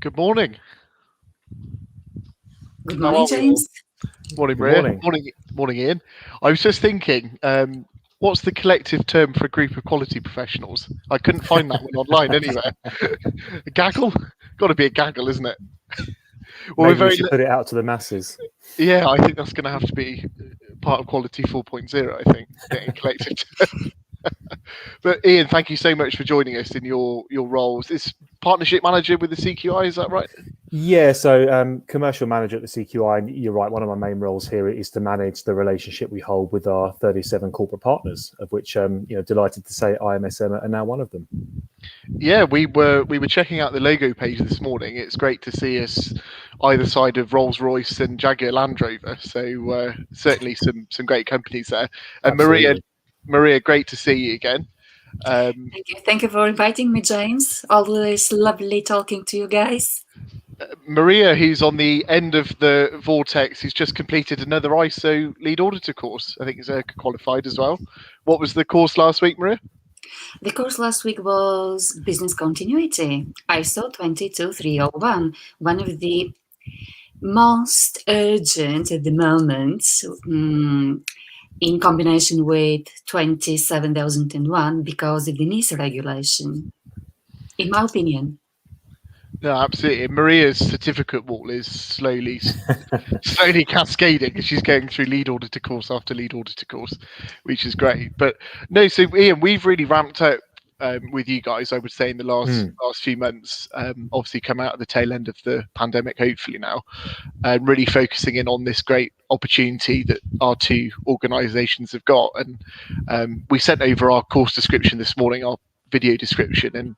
Good morning. Good How morning, are we all? James. Morning, Good Maria. morning. Morning, Ian. I was just thinking, what's the collective term for a group of quality professionals? I couldn't find that one online anywhere. A gaggle? Got to be a gaggle, isn't it? Well, Maybe we should put it out to the masses. Yeah, I think that's going to have to be part of Quality 4.0, I think, getting a collective term. But Ian, thank you so much for joining us in your roles. Is partnership manager with the CQI, is that right? Yeah, so commercial manager at the CQI, and you're right, one of my main roles here is to manage the relationship we hold with our 37 corporate partners, of which, delighted to say IMSM are now one of them. Yeah, we were checking out the logo page this morning. It's great to see us either side of Rolls-Royce and Jaguar Land Rover. So certainly some great companies there. And Absolutely. Maria, great to see you again. Thank you for inviting me, James. Always lovely talking to you guys. Maria, who's on the end of the vortex, who's just completed another ISO lead auditor course. I think is qualified as well. What was the course last week, Maria? The course last week was Business Continuity, ISO 22301, one of the most urgent at the moment, in combination with 27001 because of the NISA regulation, in my opinion. No, absolutely. Maria's certificate wall is slowly cascading because she's going through lead auditor course after lead auditor course, which is great. But no, so Ian, we've really ramped up with you guys, I would say, in the last few months. Obviously, come out of the tail end of the pandemic, hopefully now, and really focusing in on this great opportunity that our two organisations have got. And we sent over our course description this morning, our video description, and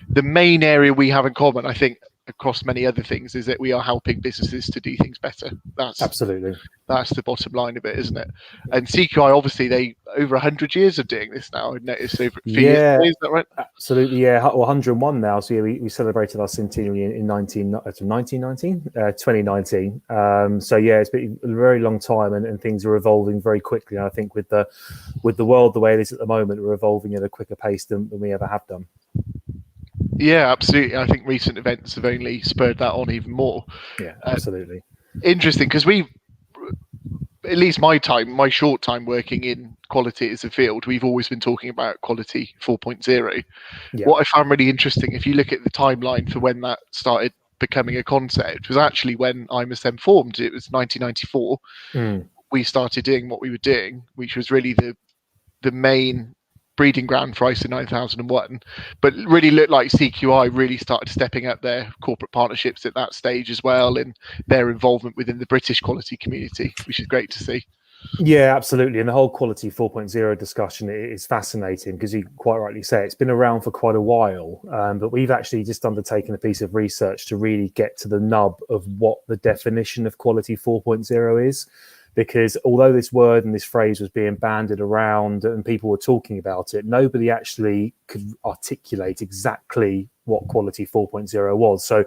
the main area we have in common, I think, across many other things, is that we are helping businesses to do things better. That's the bottom line of it, isn't it? And CQI, obviously, they over 100 years of doing this now. I noticed over a few years. Is that right? Absolutely, yeah. Well, 101 now. So yeah, we celebrated our centenary in 2019. So yeah, it's been a very long time, and things are evolving very quickly. And I think with the world the way it is at the moment, we're evolving at a quicker pace than we ever have done. Yeah, absolutely. I think recent events have only spurred that on even more. Yeah, absolutely. Interesting, because we, at least my short time working in quality as a field, we've always been talking about Quality 4.0. Yeah. What I found really interesting, if you look at the timeline for when that started becoming a concept, was actually when IMSM formed. It was 1994. We started doing what we were doing, which was really the main breeding ground for ISO 9001, but really looked like CQI really started stepping up their corporate partnerships at that stage as well, and their involvement within the British quality community, which is great to see. Yeah, absolutely. And the whole Quality 4.0 discussion is fascinating because you quite rightly say it's been around for quite a while, but we've actually just undertaken a piece of research to really get to the nub of what the definition of Quality 4.0 is. Because although this word and this phrase was being bandied around and people were talking about it, nobody actually could articulate exactly what Quality 4.0 was. So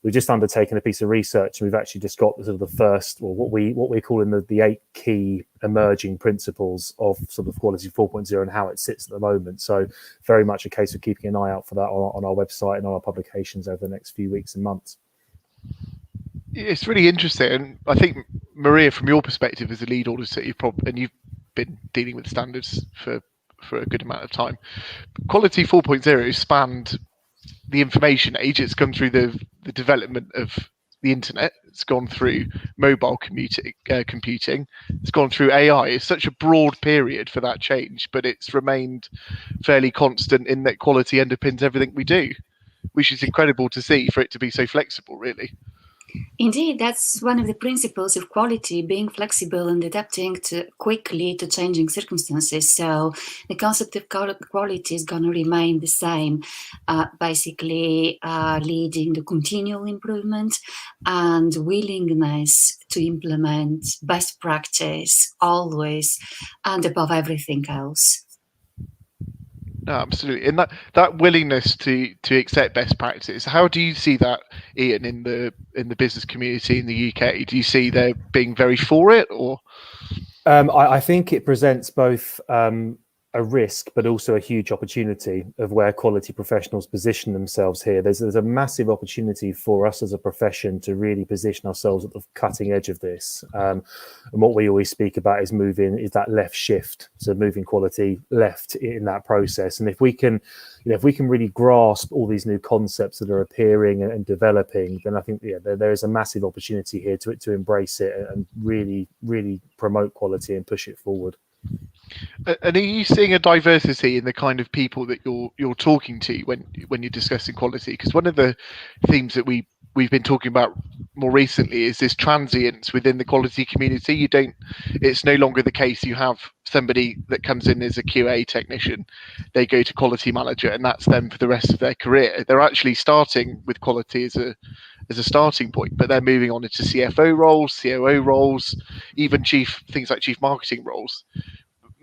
we've just undertaken a piece of research, and we've actually just got sort of the first, or what we're calling the 8 key emerging principles of sort of Quality 4.0 and how it sits at the moment. So very much a case of keeping an eye out for that on our website and on our publications over the next few weeks and months. It's really interesting, and I think, Maria, from your perspective as a lead auditor, you've been dealing with standards for a good amount of time. Quality 4.0 spanned the information age. It's come through the development of the internet. It's gone through mobile computing. It's gone through AI. It's such a broad period for that change, but it's remained fairly constant in that quality underpins everything we do, which is incredible to see for it to be so flexible, really. Indeed, that's one of the principles of quality, being flexible and adapting quickly to changing circumstances. So the concept of quality is going to remain the same, basically leading to continual improvement and willingness to implement best practice always and above everything else. No, absolutely, and that willingness to accept best practice. How do you see that, Ian, in the business community in the UK? Do you see they're being very for it, or? I think it presents both a risk, but also a huge opportunity of where quality professionals position themselves here. There's a massive opportunity for us as a profession to really position ourselves at the cutting edge of this. And what we always speak about is that left shift, so moving quality left in that process. And if we can really grasp all these new concepts that are appearing and developing, then I think there is a massive opportunity here to embrace it and really, really promote quality and push it forward. And are you seeing a diversity in the kind of people that you're talking to when you're discussing quality? Because one of the themes that we've been talking about more recently is this transience within the quality community. It's no longer the case you have somebody that comes in as a QA technician, they go to quality manager, and that's them for the rest of their career. They're actually starting with quality as a starting point, but they're moving on into CFO roles, COO roles, even things like chief marketing roles.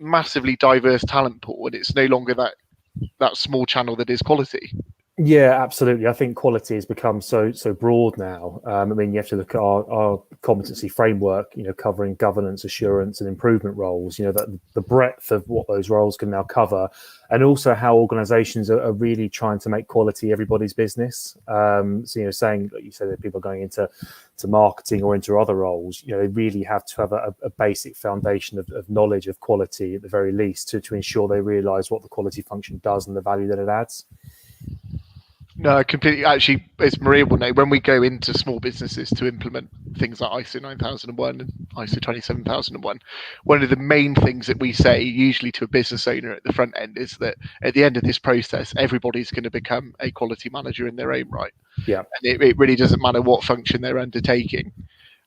Massively diverse talent pool, and it's no longer that small channel that is quality. Yeah, absolutely. I think quality has become so broad now. I mean, you have to look at our competency framework, covering governance, assurance, and improvement roles. That the breadth of what those roles can now cover, and also how organisations are really trying to make quality everybody's business. So, saying, like you said, that people are going into marketing or into other roles, they really have to have a basic foundation of knowledge of quality at the very least to ensure they realise what the quality function does and the value that it adds. No, completely. Actually, as Maria will know, when we go into small businesses to implement things like ISO 9001 and ISO 27001, one of the main things that we say, usually to a business owner at the front end, is that at the end of this process, everybody's going to become a quality manager in their own right. Yeah, and it really doesn't matter what function they're undertaking.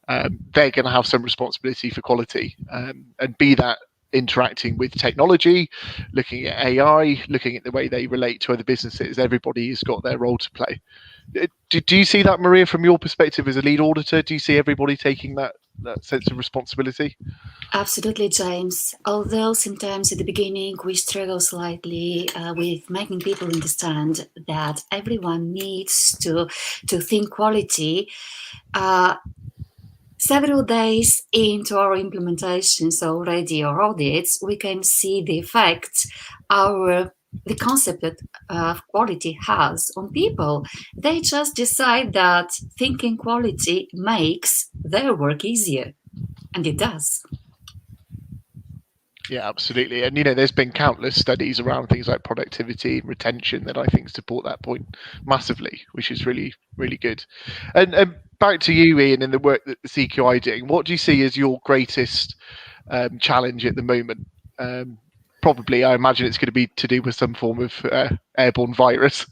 They're going to have some responsibility for quality, and be that interacting with technology, looking at AI, looking at the way they relate to other businesses. Everybody has got their role to play. Do you see that, Maria, from your perspective as a lead auditor? Do you see everybody taking that sense of responsibility? Absolutely, James. Although sometimes at the beginning we struggle slightly with making people understand that everyone needs to think quality, several days into our implementations already or audits, we can see the effects the concept of quality has on people. They just decide that thinking quality makes their work easier, and it does. Yeah, absolutely. And, there's been countless studies around things like productivity and retention that I think support that point massively, which is really, really good. And back to you, Ian, in the work that the CQI doing, what do you see as your greatest challenge at the moment? Probably, I imagine it's going to be to do with some form of airborne virus.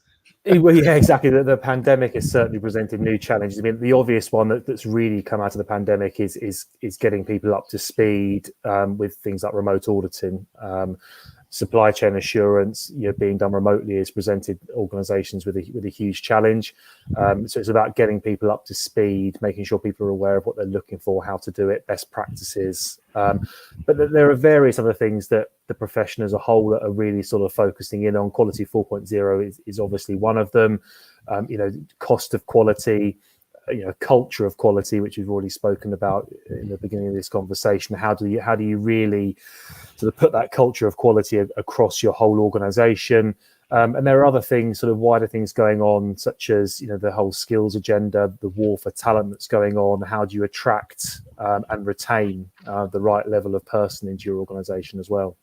Well, yeah, exactly. The pandemic has certainly presented new challenges. I mean, the obvious one that's really come out of the pandemic is getting people up to speed with things like remote auditing. Supply chain assurance, being done remotely has presented organisations with a huge challenge. So it's about getting people up to speed, making sure people are aware of what they're looking for, how to do it, best practices. But there are various other things that the profession as a whole that are really sort of focusing in on. Quality 4.0 is obviously one of them. Cost of quality, culture of quality, which we've already spoken about in the beginning of this conversation. How do you really sort of put that culture of quality across your whole organization? And there are other things, sort of wider things going on, such as the whole skills agenda, the war for talent that's going on. How do you attract and retain the right level of person into your organization as well?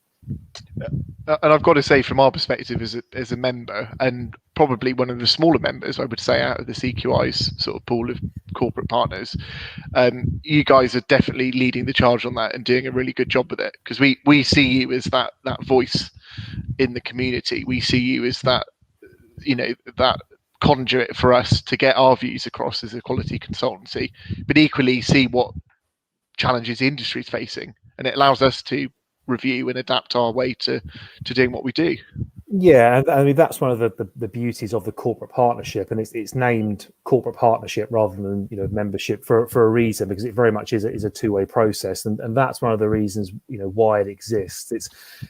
And I've got to say, from our perspective as a member, and probably one of the smaller members, I would say, out of the CQI's sort of pool of corporate partners, you guys are definitely leading the charge on that and doing a really good job with it, because we see you as that voice in the community. We see you as that that conduit for us to get our views across as a quality consultancy, but equally see what challenges the industry is facing, and it allows us to review and adapt our way to doing what we do. Yeah, and I mean that's one of the beauties of the corporate partnership, and it's named corporate partnership rather than membership for a reason, because it very much is a two-way process, and that's one of the reasons why it exists.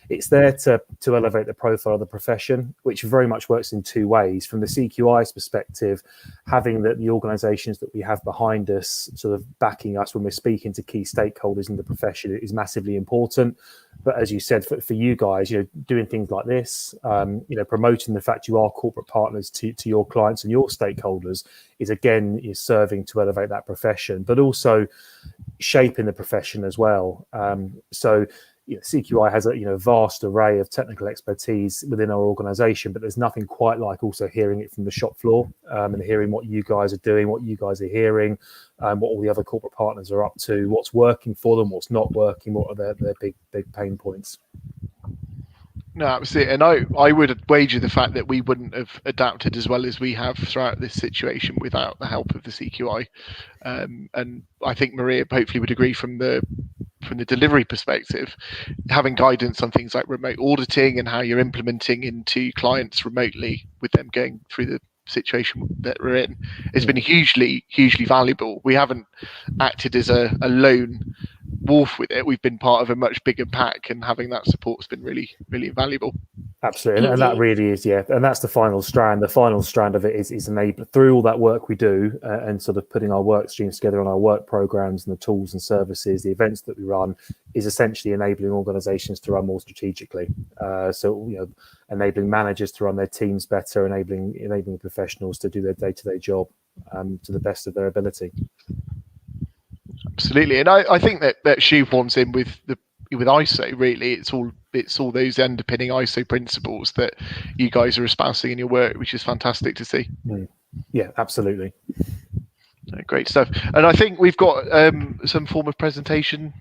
It's there to elevate the profile of the profession, which very much works in two ways. From the CQI's perspective, having the organisations that we have behind us sort of backing us when we're speaking to key stakeholders in the profession is massively important. But as you said, for you guys, doing things like this, promoting the fact you are corporate partners to your clients and your stakeholders is again serving to elevate that profession, but also shaping the profession as well. So CQI has a vast array of technical expertise within our organisation, but there's nothing quite like also hearing it from the shop floor and hearing what you guys are doing, what you guys are hearing, what all the other corporate partners are up to, what's working for them, what's not working, what are their big pain points. No, absolutely. And I would wager the fact that we wouldn't have adapted as well as we have throughout this situation without the help of the CQI. And I think Maria hopefully would agree from the delivery perspective, having guidance on things like remote auditing and how you're implementing into clients remotely with them going through the situation that we're in, it's been hugely valuable. We haven't acted as a lone wolf with it. We've been part of a much bigger pack, and having that support has been really invaluable. Absolutely, and that really is, and that's the final strand. The final strand of it is enable through all that work we do and sort of putting our work streams together on our work programs and the tools and services, the events that we run, is essentially enabling organisations to run more strategically. So enabling managers to run their teams better, enabling professionals to do their day-to-day job to the best of their ability. Absolutely, and I think that shoehorns in with ISO. Really, it's all those underpinning ISO principles that you guys are espousing in your work, which is fantastic to see. Yeah, absolutely. Great stuff. And I think we've got some form of presentation.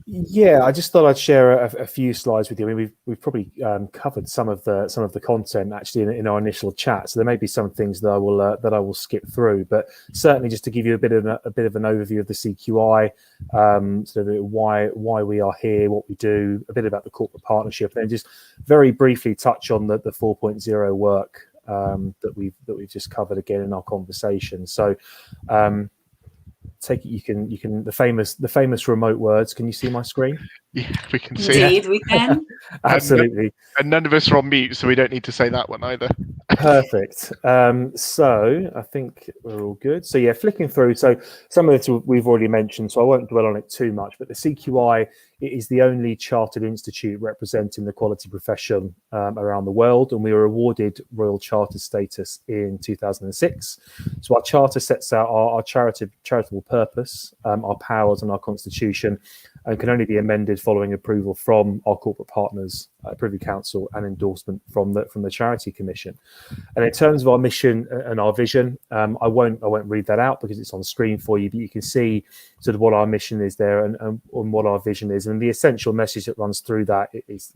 Yeah, I just thought I'd share a few slides with you. I mean, we've probably covered some of the content actually in our initial chat, so there may be some things that I will skip through. But certainly, just to give you a bit of an overview of the CQI, so that why we are here, what we do, a bit about the corporate partnership, and then just very briefly touch on the 4.0 work that we've just covered again in our conversation. So take it you can the famous remote words. Can you see my screen? Yeah, we can see it. Indeed, we can. Absolutely. And none of us are on mute, so we don't need to say that one either. Perfect. So I think we're all good. So yeah, flicking through. So some of this we've already mentioned, so I won't dwell on it too much. But the CQI is the only chartered institute representing the quality profession around the world, and we were awarded Royal Charter status in 2006. So our charter sets out our charitable purpose, our powers, and our constitution, and can only be amended following approval from our corporate partners, Privy Council, and endorsement from the Charity Commission. And in terms of our mission and our vision, I won't read that out because it's on screen for you, but you can see sort of what our mission is there and what our vision is. And the essential message that runs through that is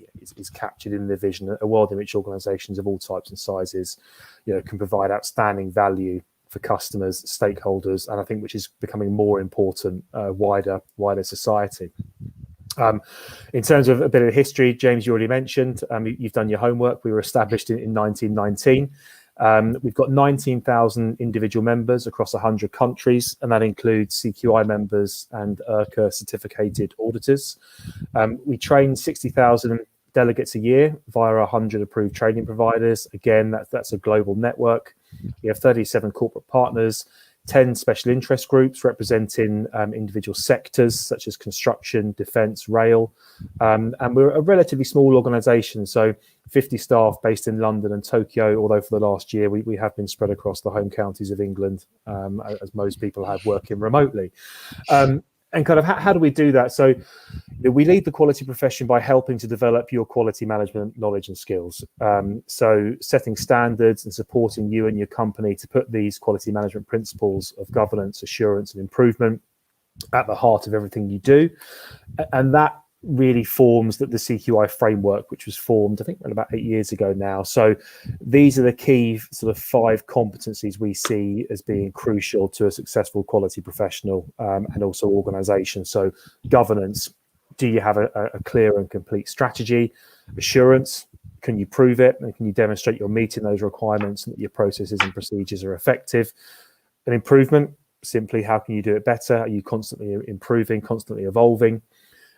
captured in the vision: a world in which organisations of all types and sizes, can provide outstanding value for customers, stakeholders, and I think which is becoming more important, wider society. In terms of a bit of history, James, you already mentioned, you've done your homework. We were established in 1919. We've got 19,000 individual members across 100 countries, and that includes CQI members and IRCA certificated auditors. We train 60,000 delegates a year via 100 approved training providers. Again, that's a global network. We have 37 corporate partners, 10 special interest groups representing individual sectors such as construction, defence, rail. And we're a relatively small organisation, so 50 staff based in London and Tokyo, although for the last year we have been spread across the home counties of England, as most people have working remotely. And kind of how do we do that? So we lead the quality profession by helping to develop your quality management knowledge and skills. So setting standards and supporting you and your company to put these quality management principles of governance, assurance, and improvement at the heart of everything you do. And that really forms the CQI framework, which was formed, I think, about 8 years ago now. So these are the key sort of 5 competencies we see as being crucial to a successful quality professional and also organisation. So governance: do you have a clear and complete strategy? Assurance: can you prove it? And can you demonstrate you're meeting those requirements and that your processes and procedures are effective? An improvement, simply how can you do it better? Are you constantly improving, constantly evolving?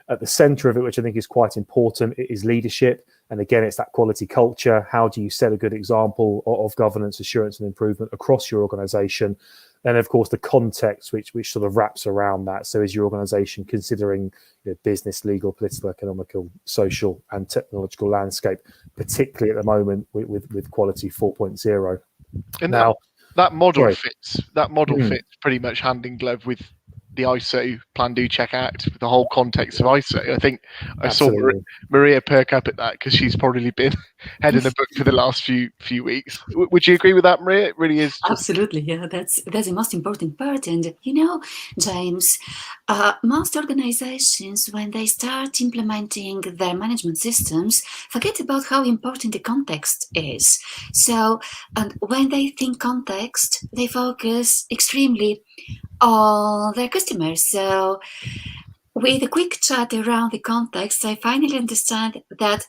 At the center of it, which I think is quite important, is leadership. And again, it's that quality culture. How do you set a good example of governance, assurance, and improvement across your organization? And of course, the context, which sort of wraps around that. So is your organization considering business, legal, political, economical, social, and technological landscape, particularly at the moment with Quality 4.0? And now, that model sorry. fits. That model fits pretty much hand in glove with the ISO Plan, Do, Check, Act, the whole context of ISO. I think I Absolutely. saw Maria perk up at that because she's probably been head in the book for the last few weeks. Would you agree with that, Maria? It really is. Absolutely, yeah. That's the most important part. And James, most organizations, when they start implementing their management systems, forget about how important the context is. So, and when they think context, they focus extremely on their customers. So, with a quick chat around the context, I finally understand that,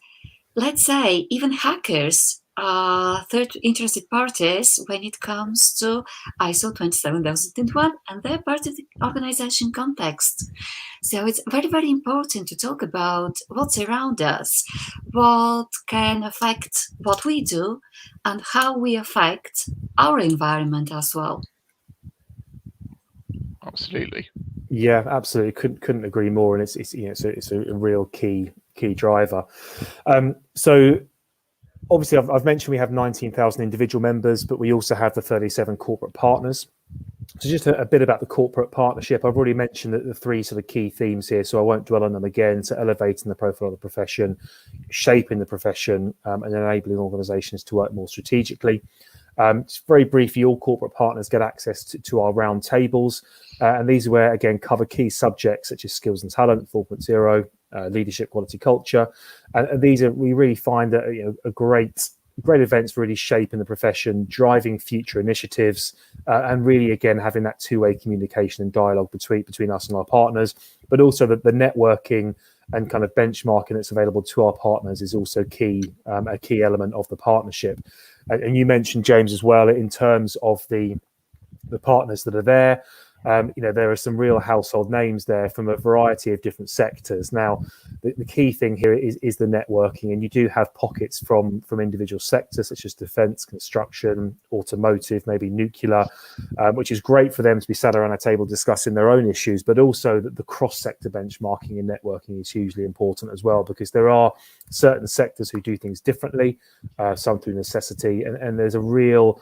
let's say, even hackers are third interested parties when it comes to ISO 27001, and they're part of the organization context. So it's very, very important to talk about what's around us, what can affect what we do, and how we affect our environment as well. Absolutely. Yeah, absolutely. Couldn't agree more. And it's a real key driver. So obviously, I've mentioned we have 19,000 individual members, but we also have the 37 corporate partners. So just a bit about the corporate partnership. I've already mentioned the three sort of key themes here, so I won't dwell on them again. So elevating the profile of the profession, shaping the profession, and enabling organizations to work more strategically. Just very briefly, all corporate partners get access to our round tables. And these are where, again, cover key subjects such as skills and talent, 4.0, leadership, quality culture. And these are, we really find that, a great events for really shaping the profession, driving future initiatives, and really, again, having that two-way communication and dialogue between us and our partners, but also the networking and kind of benchmarking that's available to our partners is also a key element of the partnership. And you mentioned, James, as well, in terms of the partners that are there. There are some real household names there from a variety of different sectors. Now, the key thing here is the networking, and you do have pockets from individual sectors such as defence, construction, automotive, maybe nuclear, which is great for them to be sat around a table discussing their own issues, but also that the cross-sector benchmarking and networking is hugely important as well, because there are certain sectors who do things differently, some through necessity, and there's a real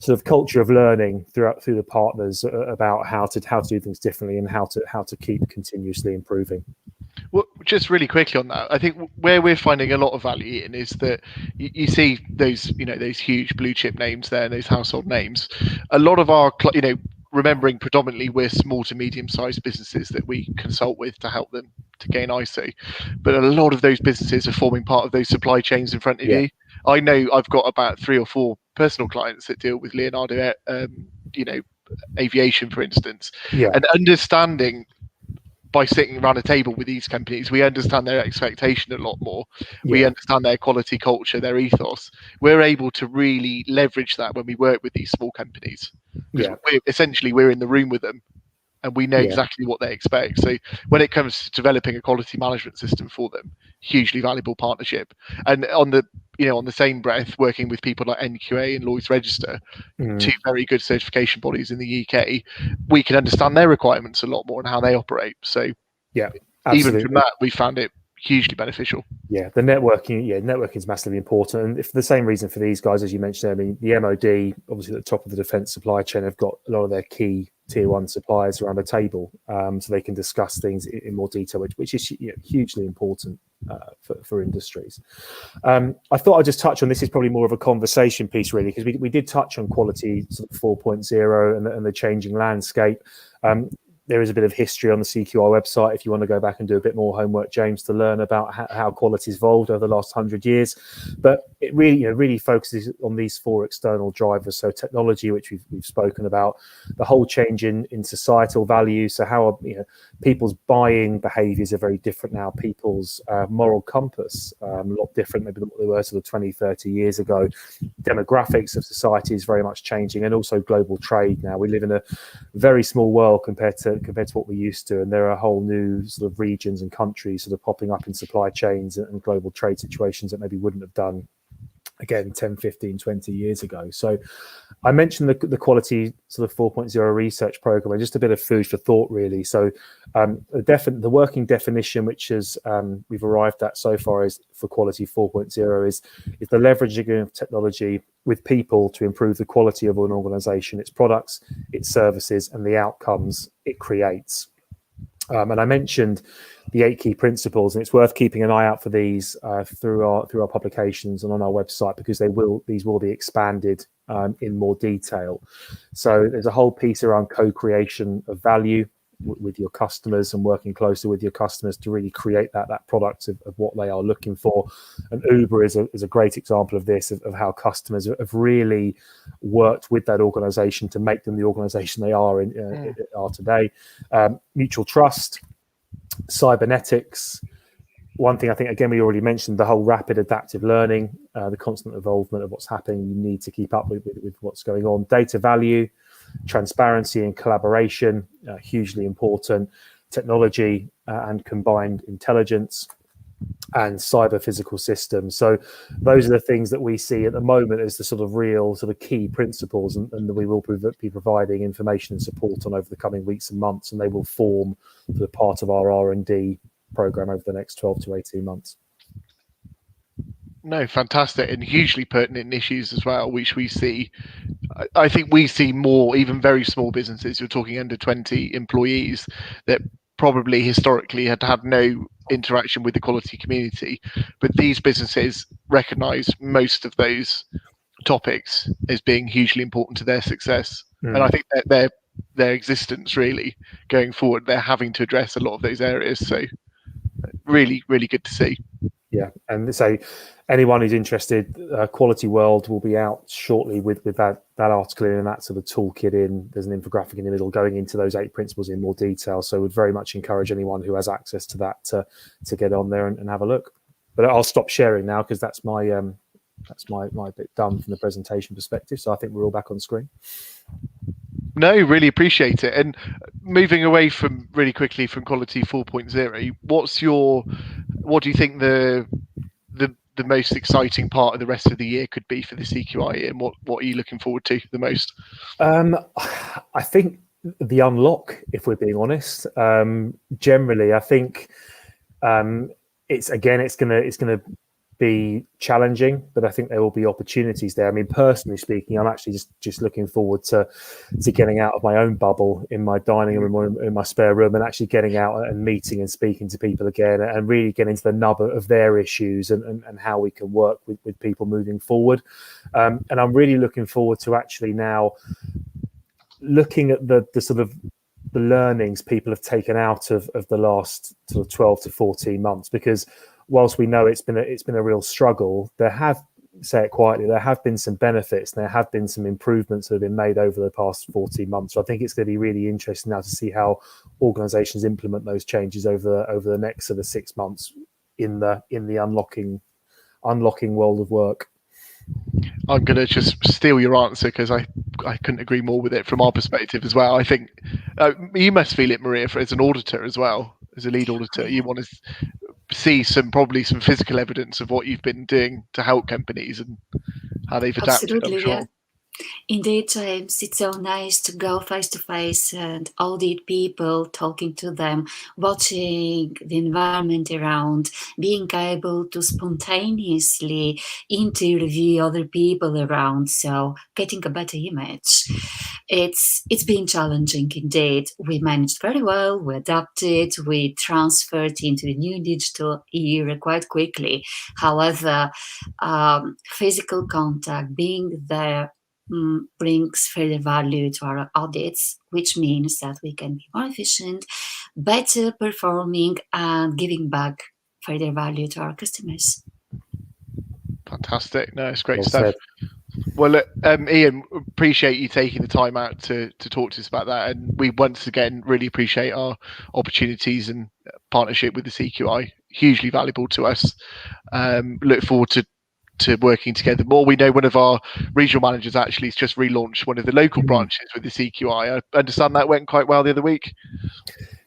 sort of culture of learning through the partners about how to do things differently and how to keep continuously improving. Well, just really quickly on that, I think where we're finding a lot of value in is that you see those huge blue chip names there, those household names. A lot of our remembering predominantly we're small to medium sized businesses that we consult with to help them to gain ISO, but a lot of those businesses are forming part of those supply chains in front of you. I know I've got about 3 or 4 personal clients that deal with Leonardo, aviation, for instance, and understanding by sitting around a table with these companies, we understand their expectation a lot more. We understand their quality culture, their ethos. We're able to really leverage that when we work with these small companies, because we're in the room with them and we know exactly what they expect. So when it comes to developing a quality management system for them, hugely valuable partnership. And on the same breath, working with people like NQA and Lloyd's Register, 2 very good certification bodies in the UK, we can understand their requirements a lot more and how they operate. So even from that, we found it hugely beneficial. The networking is massively important, and for the same reason for these guys, as you mentioned, I mean, the MOD, obviously at the top of the defence supply chain, have got a lot of their key tier 1 suppliers around the table, so they can discuss things in more detail, which is hugely important for industries. I thought I'd just touch on, this is probably more of a conversation piece really, because we did touch on quality sort of 4.0 and the changing landscape. There is a bit of history on the CQI website if you want to go back and do a bit more homework, James, to learn about how quality's evolved over the last 100 years. But it really, really focuses on these 4 external drivers. So technology, which we've spoken about, the whole change in societal values. So how people's buying behaviours are very different now. People's moral compass a lot different maybe than what they were sort of 20, 30 years ago. Demographics of society is very much changing, and also global trade. Now we live in a very small world compared to what we used to, and there are whole new sort of regions and countries sort of popping up in supply chains and global trade situations that maybe wouldn't have done again 10, 15, 20 years ago. So I mentioned the quality sort of 4.0 research program, and just a bit of food for thought really. So the working definition, which is we've arrived at so far, is for quality 4.0 is the leveraging of technology with people to improve the quality of an organization, its products, its services, and the outcomes it creates. And I mentioned the 8 key principles, and it's worth keeping an eye out for these through our publications and on our website, because these will be expanded in more detail. So there's a whole piece around co-creation of value with your customers and working closer with your customers to really create that product of what they are looking for. And Uber is a great example of this, of how customers have really worked with that organization to make them the organization they are are today. Mutual trust, cybernetics. One thing I think, again, we already mentioned, the whole rapid adaptive learning, the constant evolvement of what's happening. You need to keep up with what's going on. Data value, transparency and collaboration, hugely important. Technology and combined intelligence, and cyber physical systems. So those are the things that we see at the moment as the sort of real sort of key principles, and that we will be providing information and support on over the coming weeks and months, and they will form the part of our R&D program over the next 12 to 18 months. No, fantastic, and hugely pertinent issues as well, which we see. I think we see more, even very small businesses, you're talking under 20 employees, that probably historically had no interaction with the quality community, but these businesses recognize most of those topics as being hugely important to their success. And I think that their existence really going forward, they're having to address a lot of those areas. So really, really good to see. Yeah, and so anyone who's interested, Quality World will be out shortly with that article in and that sort of toolkit in. There's an infographic in the middle going into those 8 principles in more detail. So would very much encourage anyone who has access to that to get on there and have a look. But I'll stop sharing now, because that's my bit done from the presentation perspective. So I think we're all back on screen. No, really appreciate it. And moving away from really quickly from Quality 4.0, what do you think the most exciting part of the rest of the year could be for the CQI, and what are you looking forward to the most? I think the unlock, if we're being honest. Generally, I think it's gonna be challenging, but I think there will be opportunities there. I mean, personally speaking, I'm actually just looking forward to getting out of my own bubble in my dining room or in my spare room, and actually getting out and meeting and speaking to people again, and really getting into the nub of their issues and how we can work with people moving forward. And I'm really looking forward to actually now looking at the sort of the learnings people have taken out of the last sort of 12 to 14 months, because whilst we know it's been a real struggle, there have been some benefits, and there have been some improvements that have been made over the past 14 months. So I think it's going to be really interesting now to see how organizations implement those changes over the next sort of 6 months in the unlocking world of work. I'm going to just steal your answer, because I couldn't agree more with it from our perspective as well. I think you must feel it, Maria, as an auditor as well, as a lead auditor. You want to see probably some physical evidence of what you've been doing to help companies and how they've adapted. Absolutely, I'm sure. yeah. Indeed, James, it's so nice to go face to face and audit people, talking to them, watching the environment around, being able to spontaneously interview other people around, so getting a better image. It's been challenging indeed. We managed very well, we adapted, we transferred into the new digital era quite quickly. However, physical contact, being there brings further value to our audits, which means that we can be more efficient, better performing, and giving back further value to our customers. Fantastic. No, it's great Well stuff. said. Well, look, Ian, appreciate you taking the time out to talk to us about that. And we once again really appreciate our opportunities and partnership with the CQI. Hugely valuable to us. Look forward to working together more. We know one of our regional managers actually has just relaunched one of the local branches with the CQI. I understand that went quite well the other week.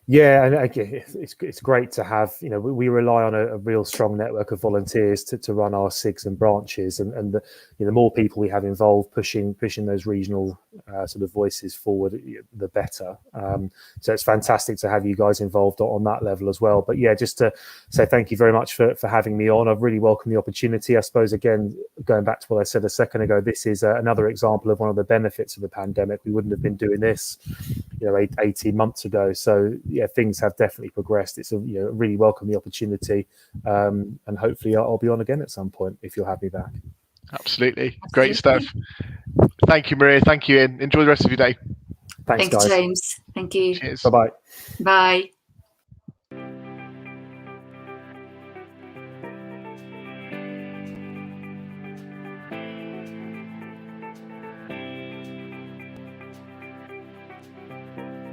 Yeah, and again, it's great to have, we rely on a real strong network of volunteers to run our SIGs and branches, and the more people we have involved pushing those regional sort of voices forward, the better. So it's fantastic to have you guys involved on that level as well. But yeah, just to say thank you very much for having me on. I've really welcomed the opportunity. I suppose, again, going back to what I said a second ago, this is another example of one of the benefits of the pandemic. We wouldn't have been doing this 18 months ago. So yeah, things have definitely progressed. It's really welcome the opportunity, and hopefully I'll be on again at some point if you'll have me back. Absolutely. Great stuff. Thank you, Maria. Thank you, Ian. Enjoy the rest of your day. Thanks, Thanks, guys. James. Thank you. Cheers. Bye-bye. Bye.